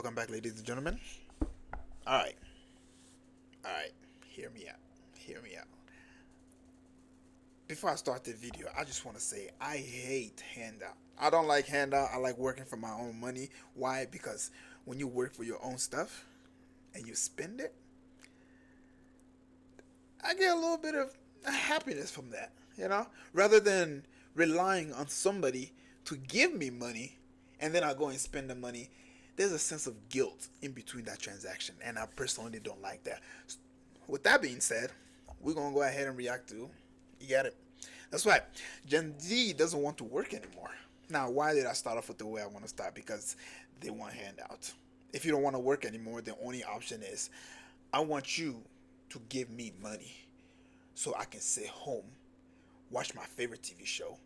Welcome back, ladies and gentlemen. All right, all right. Hear me out. Hear me out. Before I start the video, I just want to say I hate handout. I don't like handout. I like working for my own money. Why? Because when you work for your own stuff and you spend it, I get a little bit of happiness from that. Rather than relying on somebody to give me money and then I go and spend the money. There's a sense of guilt in between that transaction, and I personally don't like that. With that being said, we're gonna go ahead and react to. You got it. That's right. Gen Z doesn't want to work anymore. Now, why did I start off with the way I want to start? Because they want handouts. If you don't want to work anymore, the only option is I want you to give me money so I can sit home, watch my favorite TV show,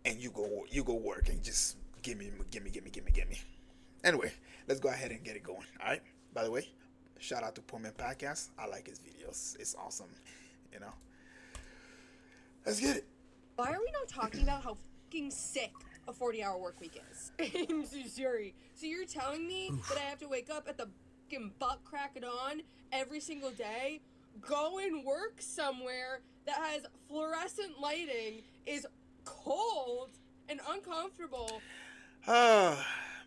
and you go work and just give me. Anyway, let's go ahead and get it going. All right. By the way, shout out to Poor Man Podcast. I like his videos. It's awesome. You know. Let's get it. Why are we not talking about how fucking sick a 40-hour work week is? I'm so sorry. So you're telling me that I have to wake up at the fucking butt crack of dawn every single day, go and work somewhere that has fluorescent lighting, is cold and uncomfortable. Ah,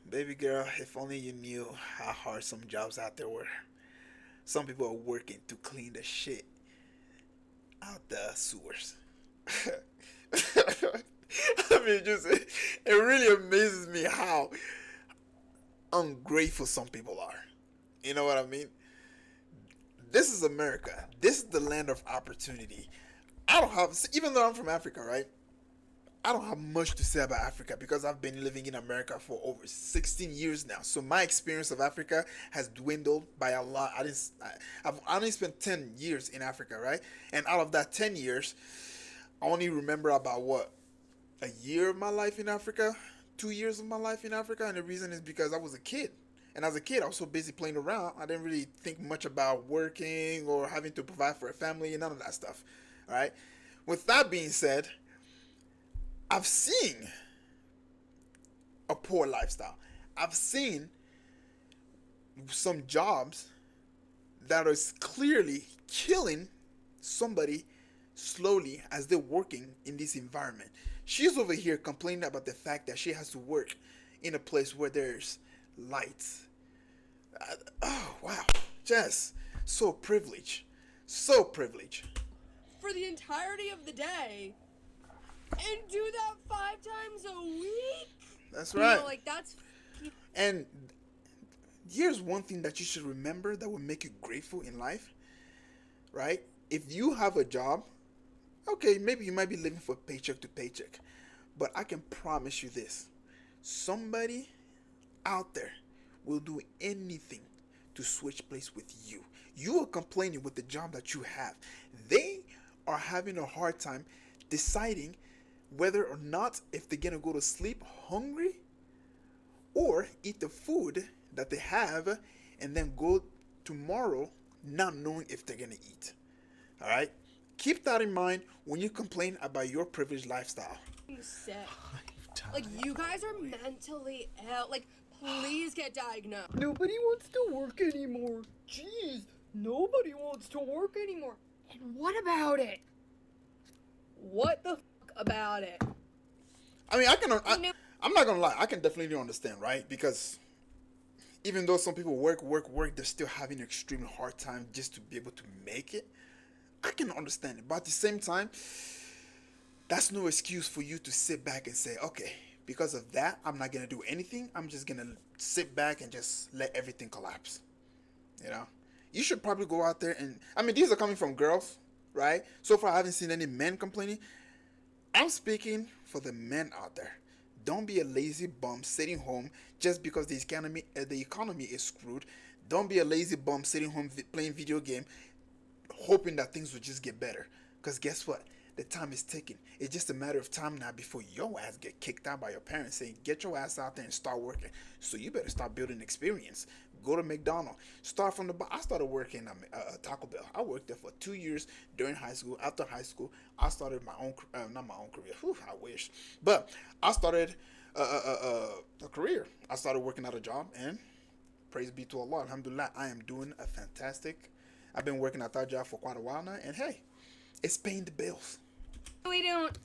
baby girl, if only you knew how hard some jobs out there were. Some people are working to clean the shit out the sewers. It really amazes me how ungrateful some people are. You know what I mean? This is America. This is the land of opportunity. I don't have, even though I'm from Africa, right? I don't have much to say about Africa because I've been living in America for over 16 years now. So my experience of Africa has dwindled by a lot. I've only spent 10 years in Africa, right? And out of that 10 years, I only remember about a year of my life in Africa, 2 years of my life in Africa. And the reason is because I was a kid. And as a kid, I was so busy playing around, I didn't really think much about working or having to provide for a family and none of that stuff. All right. With that being said, I've seen a poor lifestyle. I've seen some jobs that are clearly killing somebody slowly as they're working in this environment. She's over here complaining about the fact that she has to work in a place where there's lights. Oh, wow. Just so privileged. So privileged. For the entirety of the day. And do that 5 times a week? That's right. That's... And here's one thing that you should remember that will make you grateful in life, right? If you have a job, okay, maybe you might be living for paycheck to paycheck, but I can promise you this. Somebody out there will do anything to switch place with you. You are complaining with the job that you have. They are having a hard time deciding whether or not if they're gonna go to sleep hungry or eat the food that they have and then go tomorrow not knowing if they're gonna eat. All right, keep that in mind when you complain about your privileged lifestyle. Sick. You guys are mentally ill. Please get diagnosed. Nobody wants to work anymore. Jeez, nobody wants to work anymore. And what about it? What the about it? I mean, I'm not gonna lie. I can definitely understand, right? Because even though some people work, they're still having an extremely hard time just to be able to make it. I can understand it, but at the same time, that's no excuse for you to sit back and say, okay, because of that, I'm not gonna do anything. I'm just gonna sit back and just let everything collapse. You should probably go out there and, I mean, these are coming from girls, right? So far, I haven't seen any men complaining. I'm speaking for the men out there. Don't be a lazy bum sitting home just because the economy is screwed. Don't be a lazy bum sitting home playing video game, hoping that things will just get better. Because guess what? The time is ticking. It's just a matter of time now before your ass get kicked out by your parents saying, get your ass out there and start working. So you better start building experience. Go to McDonald's. Start from the bottom. I started working at Taco Bell. I worked there for 2 years during high school. After high school, I started my own, not my own career. Whew, I wish. But I started a career. I started working at a job, and praise be to Allah, alhamdulillah, I am doing a fantastic. I've been working at that job for quite a while now, and hey, it's paying the bills. We don't.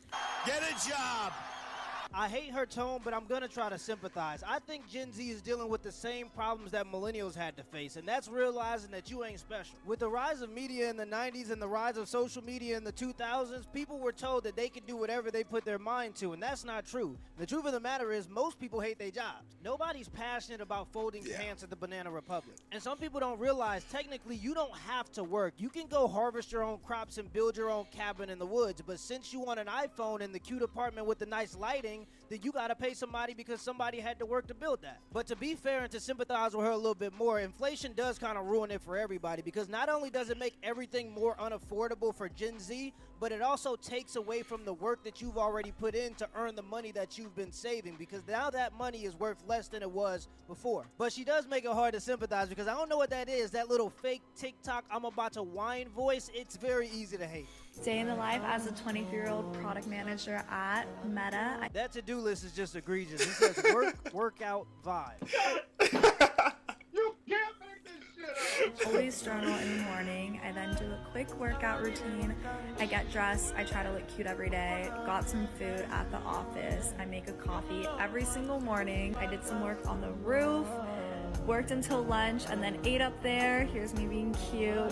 Get a job! I hate her tone, but I'm gonna try to sympathize. I think Gen Z is dealing with the same problems that millennials had to face, and that's realizing that you ain't special. With the rise of media in the 90s and the rise of social media in the 2000s, people were told that they could do whatever they put their mind to, and that's not true. The truth of the matter is, most people hate their jobs. Nobody's passionate about folding pants at the Banana Republic. And some people don't realize, technically, you don't have to work. You can go harvest your own crops and build your own cabin in the woods, but since you want an iPhone and the cute apartment with the nice lighting, then you gotta pay somebody because somebody had to work to build that. But to be fair and to sympathize with her a little bit more, inflation does kind of ruin it for everybody, because not only does it make everything more unaffordable for Gen Z, but it also takes away from the work that you've already put in to earn the money that you've been saving, because now that money is worth less than it was before. But she does make it hard to sympathize, because I don't know what that is, that little fake TikTok I'm about to whine voice. It's very easy to hate. Day in the life as a 23-year-old product manager at Meta. That to-do list is just egregious. It says work, workout, vibe. You can't make this shit up. Always journal in the morning. I then do a quick workout routine. I get dressed. I try to look cute every day. Got some food at the office. I make a coffee every single morning. I did some work on the roof. Worked until lunch and then ate up there. Here's me being cute.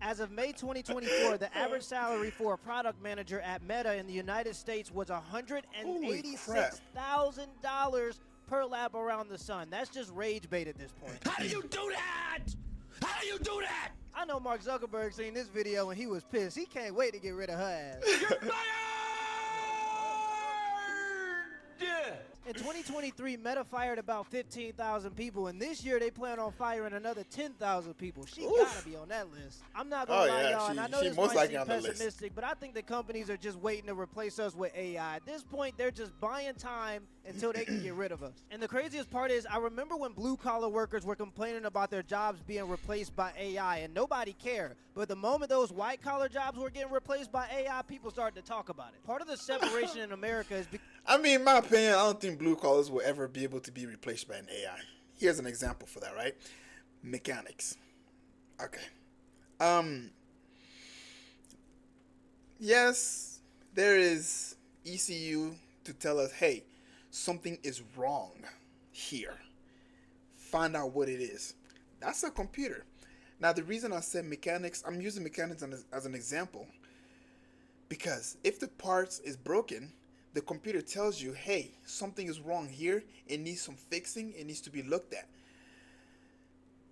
As of May 2024, the average salary for a product manager at Meta in the United States was $186,000 per lap around the sun. That's just rage bait at this point. How do you do that? How do you do that? I know Mark Zuckerberg seen this video and he was pissed. He can't wait to get rid of her ass. You're fired! In 2023, Meta fired about 15,000 people, and this year they plan on firing another 10,000 people. She gotta be on that list. I'm not gonna lie, y'all, and I know this might seem pessimistic, but I think the companies are just waiting to replace us with AI. At this point, they're just buying time until they can get rid of us. And the craziest part is, I remember when blue-collar workers were complaining about their jobs being replaced by AI, and nobody cared. But the moment those white-collar jobs were getting replaced by AI, people started to talk about it. Part of the separation in America is I mean, in my opinion, I don't think blue collars will ever be able to be replaced by an AI. Here's an example for that, right? Mechanics. Okay. Yes, there is ECU to tell us, hey, something is wrong here. Find out what it is. That's a computer. Now, the reason I said mechanics, I'm using mechanics as an example, because if the parts is broken, the computer tells you, hey, something is wrong here. It needs some fixing. It needs to be looked at.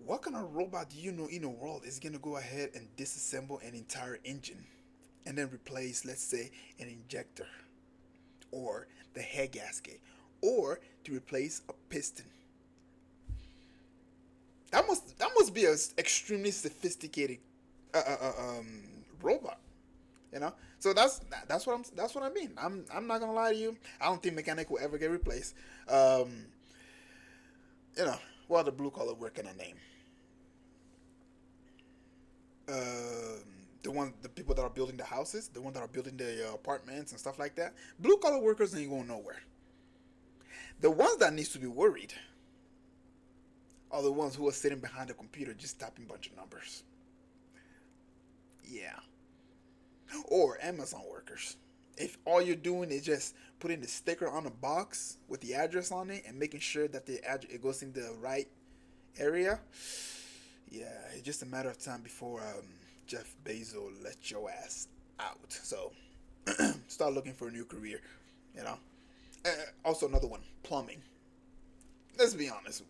What kind of robot do you know in the world is going to go ahead and disassemble an entire engine and then replace, let's say, an injector or the head gasket or to replace a piston? That must be an extremely sophisticated robot. You know, so that's what I mean. I'm not gonna lie to you. I don't think mechanic will ever get replaced. You know, what other blue collar work can I name? The people that are building the houses, the ones that are building the apartments and stuff like that. Blue collar workers ain't going nowhere. The ones that needs to be worried are the ones who are sitting behind the computer just typing a bunch of numbers. Yeah. Or Amazon workers. If all you're doing is just putting the sticker on the box with the address on it and making sure that it goes in the right area, yeah, it's just a matter of time before Jeff Bezos lets your ass out. So start looking for a new career, you know. Also another one, plumbing. Let's be honest.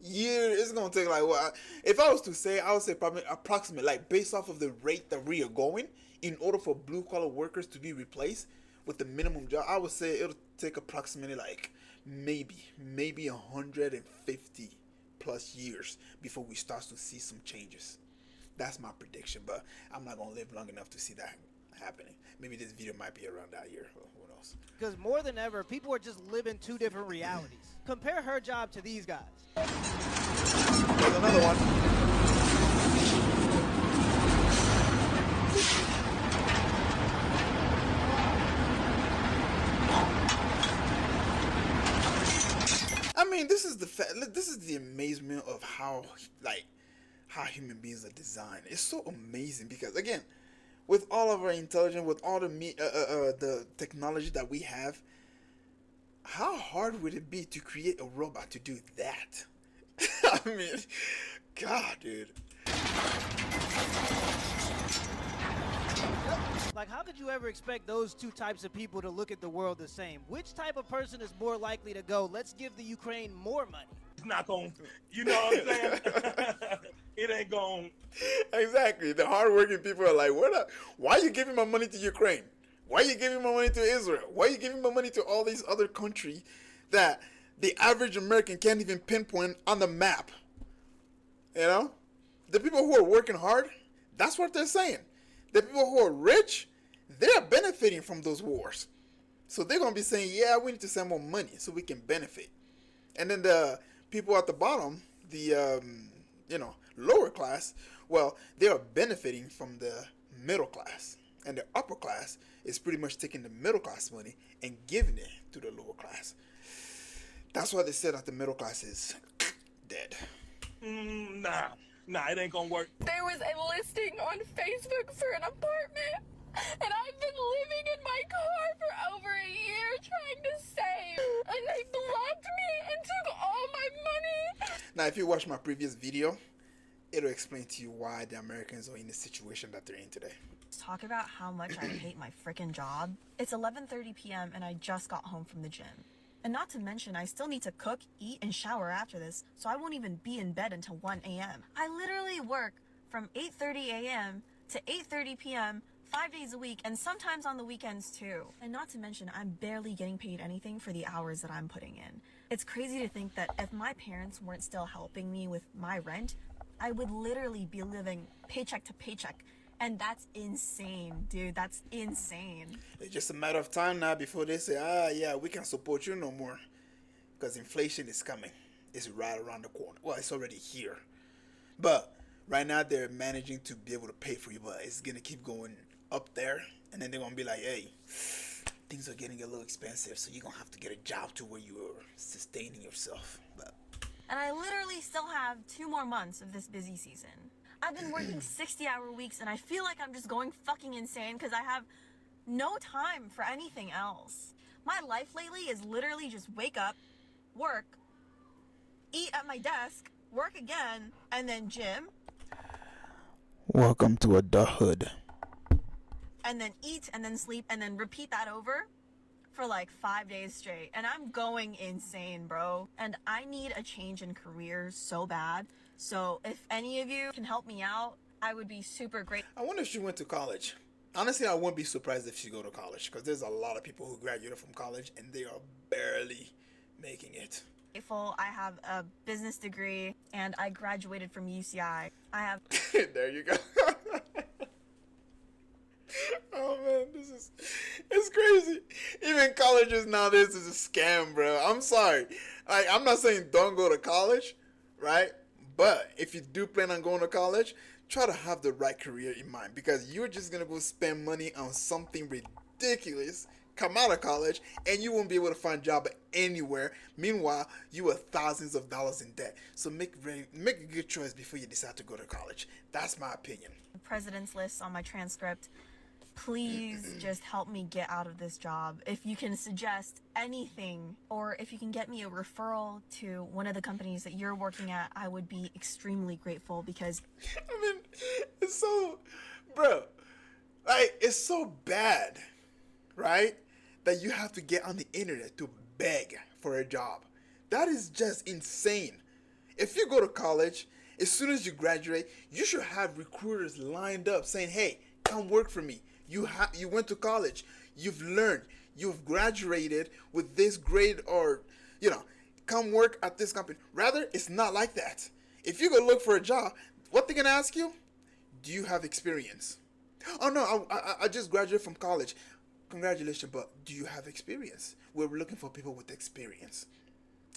It's gonna take like what? If I was to say, I would say probably approximately, like based off of the rate that we are going, in order for blue collar workers to be replaced with the minimum job, I would say it'll take approximately like maybe 150 plus years before we start to see some changes. That's my prediction, but I'm not gonna live long enough to see that happening. Maybe this video might be around that year. Who knows? Because more than ever, people are just living two different realities. Compare her job to these guys. There's another one. mean, this is this is the amazement of how human beings are designed. It's so amazing because again, with all of our intelligence, with all the technology that we have, how hard would it be to create a robot to do that? I mean, God, dude. Like, how could you ever expect those two types of people to look at the world the same? Which type of person is more likely to go, let's give the Ukraine more money? It's not going, you know what I'm saying? It ain't going. Exactly. The hardworking people are like, why are you giving my money to Ukraine? Why are you giving my money to Israel? Why are you giving my money to all these other countries that the average American can't even pinpoint on the map? You know? The people who are working hard, that's what they're saying. The people who are rich, they're benefiting from those wars. So they're going to be saying, yeah, we need to send more money so we can benefit. And then the people at the bottom, the, lower class, well, they are benefiting from the middle class. And the upper class is pretty much taking the middle class money and giving it to the lower class. That's why they said that the middle class is dead. Nah, it ain't gonna work. There was a listing on Facebook for an apartment, and I've been living in my car for over a year trying to save, and they blocked me and took all my money. Now, if you watch my previous video, it'll explain to you why the Americans are in the situation that they're in today. Talk about how much I hate my freaking job. It's 11:30 p.m. and I just got home from the gym. And not to mention, I still need to cook, eat, and shower after this, so I won't even be in bed until 1 a.m. I literally work from 8:30 a.m. to 8:30 p.m. 5 days a week, and sometimes on the weekends too. And not to mention, I'm barely getting paid anything for the hours that I'm putting in. It's crazy to think that if my parents weren't still helping me with my rent, I would literally be living paycheck to paycheck. And that's insane, dude. That's insane. It's just a matter of time now before they say, yeah, we can't support you no more. Because inflation is coming. It's right around the corner. Well, it's already here. But right now they're managing to be able to pay for you, but it's going to keep going up there. And then they're going to be like, hey, things are getting a little expensive, so you're going to have to get a job to where you're sustaining yourself. But And I literally still have 2 more months of this busy season. I've been working 60-hour weeks, and I feel like I'm just going fucking insane because I have no time for anything else. My life lately is literally just wake up, work, eat at my desk, work again, and then gym. welcome to adulthood. And then eat, and then sleep, and then repeat that over for like 5 days straight. And I'm going insane, bro. And I need a change in career so bad. So if any of you can help me out, I would be super grateful. I wonder if she went to college. Honestly, I wouldn't be surprised if she go to college because there's a lot of people who graduated from college and they are barely making it. I have a business degree and I graduated from UCI. I have There you go. Oh man, it's crazy. Even colleges nowadays is a scam, bro. I'm sorry. Like, I'm not saying don't go to college, right? But if you do plan on going to college, try to have the right career in mind because you're just gonna go spend money on something ridiculous, come out of college, and you won't be able to find a job anywhere. Meanwhile, you are thousands of dollars in debt. So make a good choice before you decide to go to college. That's my opinion. the president's list on my transcript. Please just help me get out of this job. If you can suggest anything, or if you can get me a referral to one of the companies that you're working at, I would be extremely grateful because I mean, it's so, bro, like, it's so bad, right? That you have to get on the internet to beg for a job. That is just insane. If you go to college, as soon as you graduate, you should have recruiters lined up saying, hey, come work for me. You went to college, you've learned, you've graduated with this grade, or, come work at this company. Rather, it's not like that. If you go look for a job, what they're gonna ask you? Do you have experience? Oh no, I just graduated from college. Congratulations, but do you have experience? We're looking for people with experience.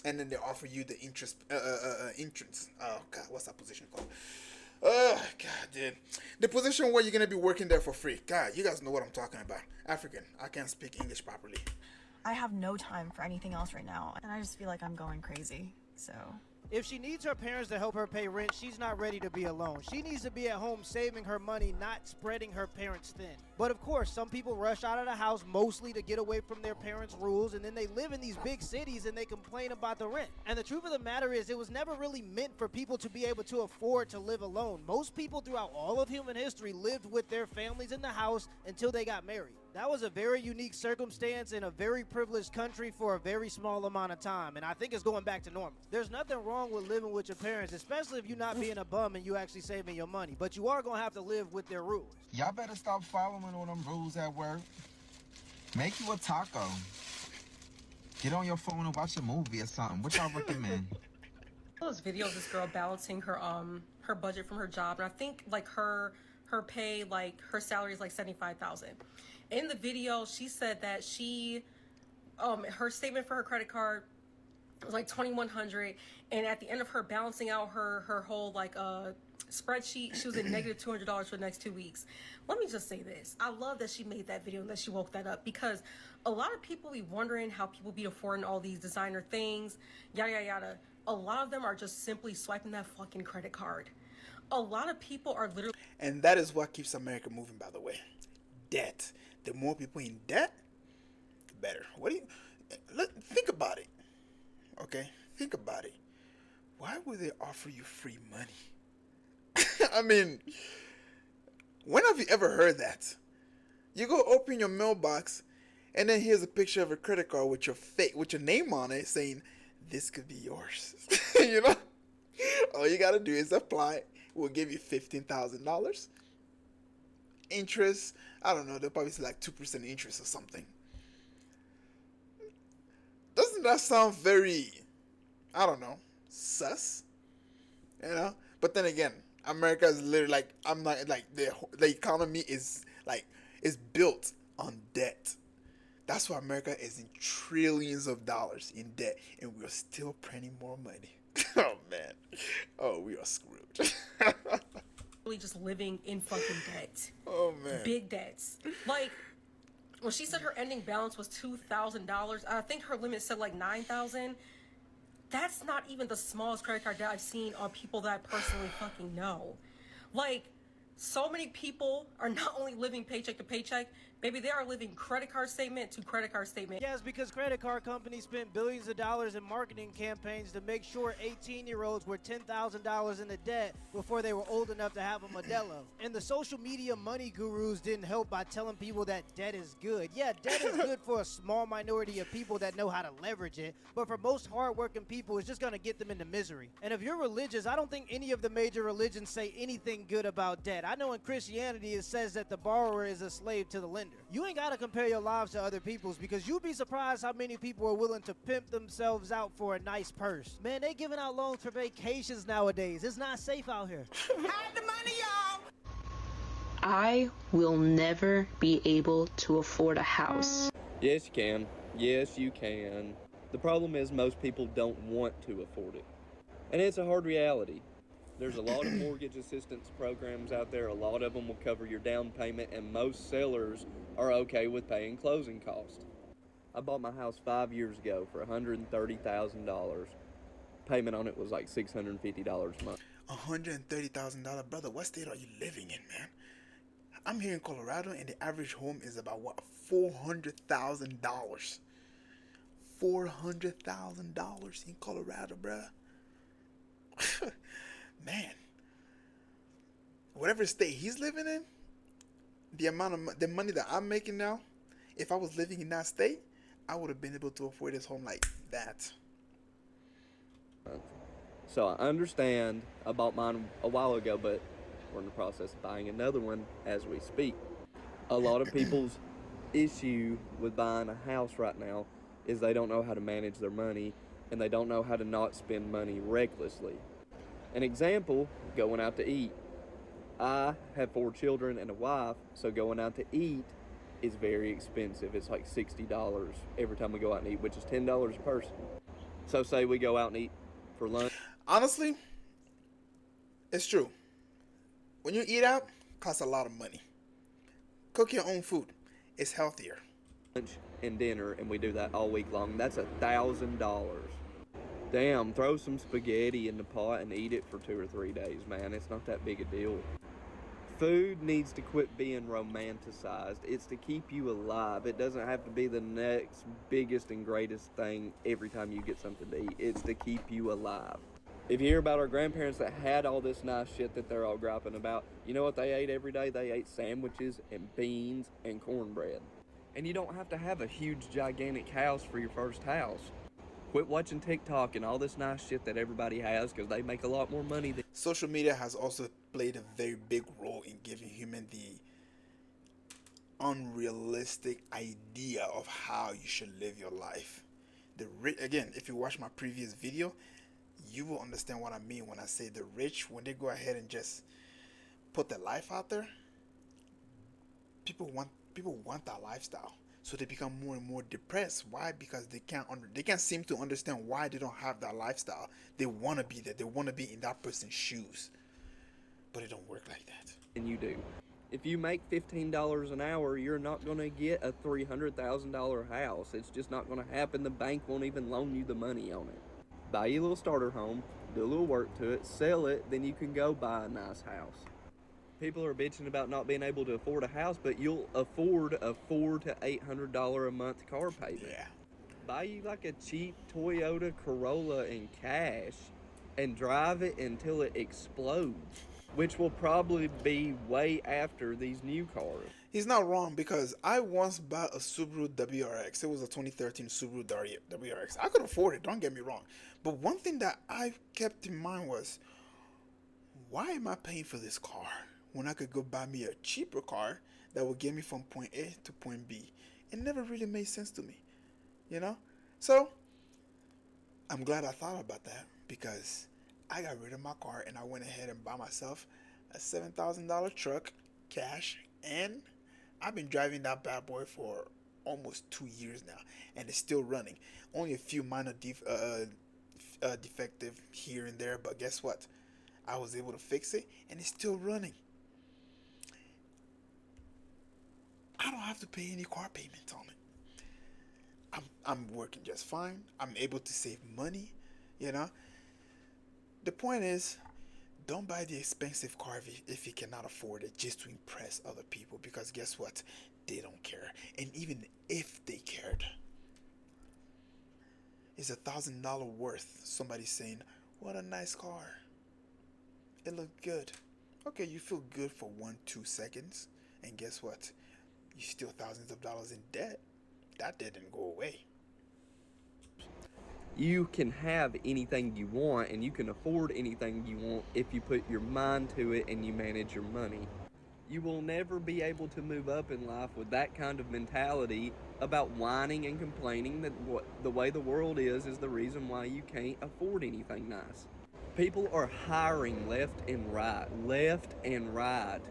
And then they offer you the entrance. Oh God, what's that position called? Oh God, dude. The position where you're gonna be working there for free. God, you guys know what I'm talking about. African. I can't speak English properly. I have no time for anything else right now, and I just feel like I'm going crazy. So If she needs her parents to help her pay rent, she's not ready to be alone. She needs to be at home saving her money, not spreading her parents thin. But of course, some people rush out of the house mostly to get away from their parents' rules, and then they live in these big cities and they complain about the rent. And the truth of the matter is, it was never really meant for people to be able to afford to live alone. Most people throughout all of human history lived with their families in the house until they got married. That was a very unique circumstance in a very privileged country for a very small amount of time, and I think it's going back to normal. There's nothing wrong with living with your parents, especially if you're not being a bum and you actually saving your money, but you are going to have to live with their rules. Y'all better stop following all them rules at work. Make you a taco. Get on your phone and watch a movie or something. What y'all recommend? Those videos, this girl balancing her budget from her job, and I think like her pay, like her salary is like $75,000. In the video, she said that she her statement for her credit card was like $2,100, and at the end of her balancing out her whole like spreadsheet, she was in negative $200 for the next 2 weeks. Let me just say this: I love that she made that video and that she woke that up, because a lot of people be wondering how people be affording all these designer things, yada yada yada. A lot of them are just simply swiping that fucking credit card. A lot of people are literally, And that is what keeps America moving, by the way. Debt. The more people in debt, the better. What do you think about it? Okay, think about it. Why would they offer you free money? I mean, when have you ever heard that? You go open your mailbox, and then here's a picture of a credit card with your name on it, saying this could be yours. You know, all you gotta do is apply. We'll give you $15,000. Interest, I don't know, they'll probably say like 2% interest or something. Doesn't that sound very, I don't know, sus? You know? But then again, America is literally like, I'm not like, the economy is like, is built on debt. That's why America is in trillions of dollars in debt, and we're still printing more money. Oh man, oh, we are screwed. just living in fucking debt. Oh man, Big debts. Like when she said her ending balance was $2,000, I think her limit said like $9,000. That's not even the smallest credit card debt I've seen on people that I personally fucking know. Like, so many people are not only living paycheck to paycheck, baby, they are living credit card statement to credit card statement. Yes, because credit card companies spent billions of dollars in marketing campaigns to make sure 18-year-olds were $10,000 in the debt before they were old enough to have a Modelo. And the social media money gurus didn't help by telling people that debt is good. Yeah, debt is good for a small minority of people that know how to leverage it, but for most hardworking people, it's just going to get them into misery. And if you're religious, I don't think any of the major religions say anything good about debt. I know in Christianity it says that the borrower is a slave to the lender. You ain't gotta compare your lives to other people's, because you'd be surprised how many people are willing to pimp themselves out for a nice purse. Man, they giving out loans for vacations nowadays. It's not safe out here. Hide the money, y'all! I will never be able to afford a house. Yes, you can. Yes, you can. The problem is most people don't want to afford it. And it's a hard reality. There's a lot of mortgage assistance programs out there. A lot of them will cover your down payment, and most sellers are okay with paying closing costs. I bought my house 5 years ago for $130,000. Payment on it was like $650 a month. $130,000, brother. What state are you living in, man? I'm here in Colorado, and the average home is about what, $400,000. $400,000 in Colorado, bruh. Man, whatever state he's living in, the money that I'm making now, if I was living in that state, I would have been able to afford this home like that. So I understand I bought mine a while ago, but we're in the process of buying another one as we speak. A lot of people's issue with buying a house right now is they don't know how to manage their money, and they don't know how to not spend money recklessly. An example, going out to eat. I have 4 children and a wife, so going out to eat is very expensive. It's like $60 every time we go out and eat, which is $10 a person. So say we go out and eat for lunch. Honestly, it's true. When you eat out, it costs a lot of money. Cook your own food. It's healthier. and dinner, and we do that all week long. That's $1,000. Damn, throw some spaghetti in the pot and eat it for 2 or 3 days, man. It's not that big a deal. Food needs to quit being romanticized. It's to keep you alive. It doesn't have to be the next biggest and greatest thing every time you get something to eat. It's to keep you alive. If you hear about our grandparents that had all this nice shit that they're all griping about, you know what they ate every day? They ate sandwiches and beans and cornbread. And you don't have to have a huge, gigantic house for your first house. Quit watching TikTok and all this nice shit that everybody has, because they make a lot more money than... Social media has also played a very big role in giving human the unrealistic idea of how you should live your life. Again, if you watch my previous video, you will understand what I mean when I say the rich, when they go ahead and just put their life out there, people want that lifestyle. So they become more and more depressed. Why? Because they can't seem to understand why they don't have that lifestyle. They want to be there. They want to be in that person's shoes. But it don't work like that. And you do. If you make $15 an hour, you're not going to get a $300,000 house. It's just not going to happen. The bank won't even loan you the money on it. Buy you a little starter home, do a little work to it, sell it, then you can go buy a nice house. People are bitching about not being able to afford a house, but you'll afford a $400 to $800 a month car payment. Yeah. Buy you like a cheap Toyota Corolla in cash and drive it until it explodes, which will probably be way after these new cars. He's not wrong, because I once bought a Subaru WRX. It was a 2013 Subaru WRX. I could afford it, don't get me wrong. But one thing that I kept in mind was, why am I paying for this car when I could go buy me a cheaper car that would get me from point A to point B? It never really made sense to me, you know? So, I'm glad I thought about that, because I got rid of my car and I went ahead and bought myself a $7,000 truck, cash, and I've been driving that bad boy for almost 2 years now, and it's still running. Only a few minor defective here and there, but guess what? I was able to fix it, and it's still running. I don't have to pay any car payment on it. I'm working just fine. I'm able to save money, you know. The point is, don't buy the expensive car if you cannot afford it just to impress other people, because guess what? They don't care. And even if they cared, it's $1,000 worth somebody saying, "What a nice car. It looked good." Okay, you feel good for 1-2 seconds, and guess what? You're still thousands of dollars in debt. That didn't go away. You can have anything you want, and you can afford anything you want if you put your mind to it and you manage your money. You will never be able to move up in life with that kind of mentality about whining and complaining that the way the world is the reason why you can't afford anything nice. People are hiring left and right.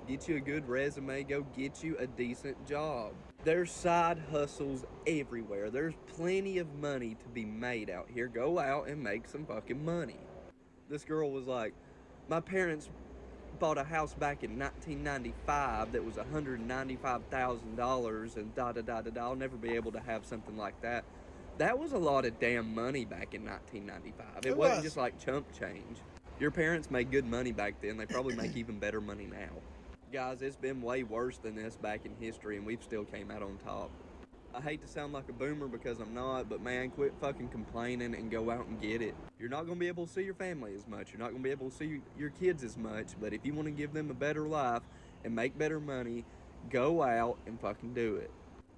Get you a good resume, go get you a decent job. There's side hustles everywhere. There's plenty of money to be made out here. Go out and make some fucking money. This girl was like, my parents bought a house back in 1995 that was $195,000 and I'll never be able to have something like that. That was a lot of damn money back in 1995. It wasn't just like chump change. Your parents made good money back then. They probably make even better money now. Guys, it's been way worse than this back in history, and we've still came out on top. I hate to sound like a boomer because I'm not, but man, quit fucking complaining and go out and get it. You're not going to be able to see your family as much. You're not going to be able to see your kids as much, but if you want to give them a better life and make better money, go out and fucking do it.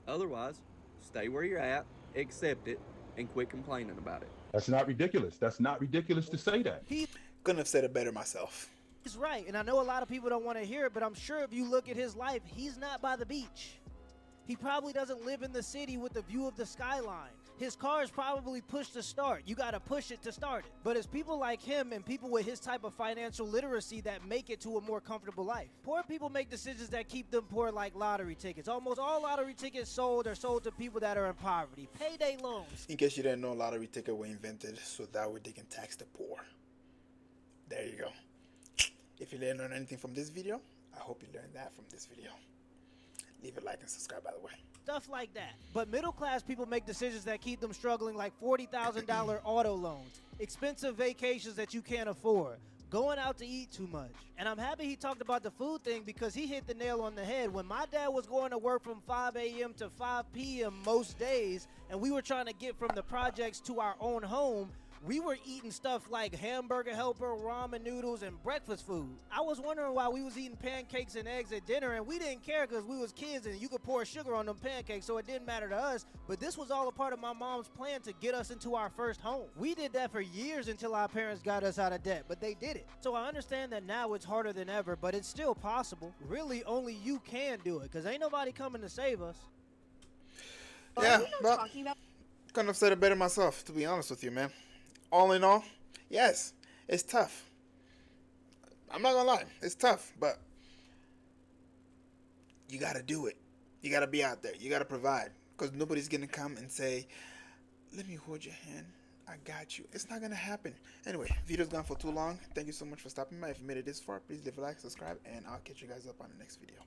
Otherwise, stay where you're at, accept it, and quit complaining about it. That's not ridiculous. That's not ridiculous to say that. Couldn't have said it better myself. He's right, and I know a lot of people don't want to hear it, but I'm sure if you look at his life, he's not by the beach. He probably doesn't live in the city with the view of the skyline. His car is probably push to start. You gotta push it to start it. But it's people like him and people with his type of financial literacy that make it to a more comfortable life. Poor people make decisions that keep them poor, like lottery tickets. Almost all lottery tickets sold are sold to people that are in poverty. Payday loans. In case you didn't know, lottery tickets were invented so that way they can tax the poor. There you go. If you didn't learn anything from this video, I hope you learned that from this video. Leave a like and subscribe, by the way. Stuff like that. But middle class people make decisions that keep them struggling, like $40,000 auto loans, expensive vacations that you can't afford, going out to eat too much. And I'm happy he talked about the food thing because he hit the nail on the head. When my dad was going to work from 5 a.m. to 5 p.m. most days, and we were trying to get from the projects to our own home, we were eating stuff like hamburger helper, ramen noodles, and breakfast food. I was wondering why we was eating pancakes and eggs at dinner, and we didn't care because we was kids and you could pour sugar on them pancakes, so it didn't matter to us. But this was all a part of my mom's plan to get us into our first home. We did that for years until our parents got us out of debt, but they did it. So I understand that now it's harder than ever, but it's still possible. Really, only you can do it, because ain't nobody coming to save us. Yeah, but couldn't have said it better myself, to be honest with you, man. All in all, yes, it's tough. I'm not gonna lie, it's tough, but you gotta do it. You gotta be out there. You gotta provide, because nobody's gonna come and say, "Let me hold your hand. I got you." It's not gonna happen. Anyway, video's gone for too long. Thank you so much for stopping by. If you made it this far, please leave a like, subscribe, and I'll catch you guys up on the next video.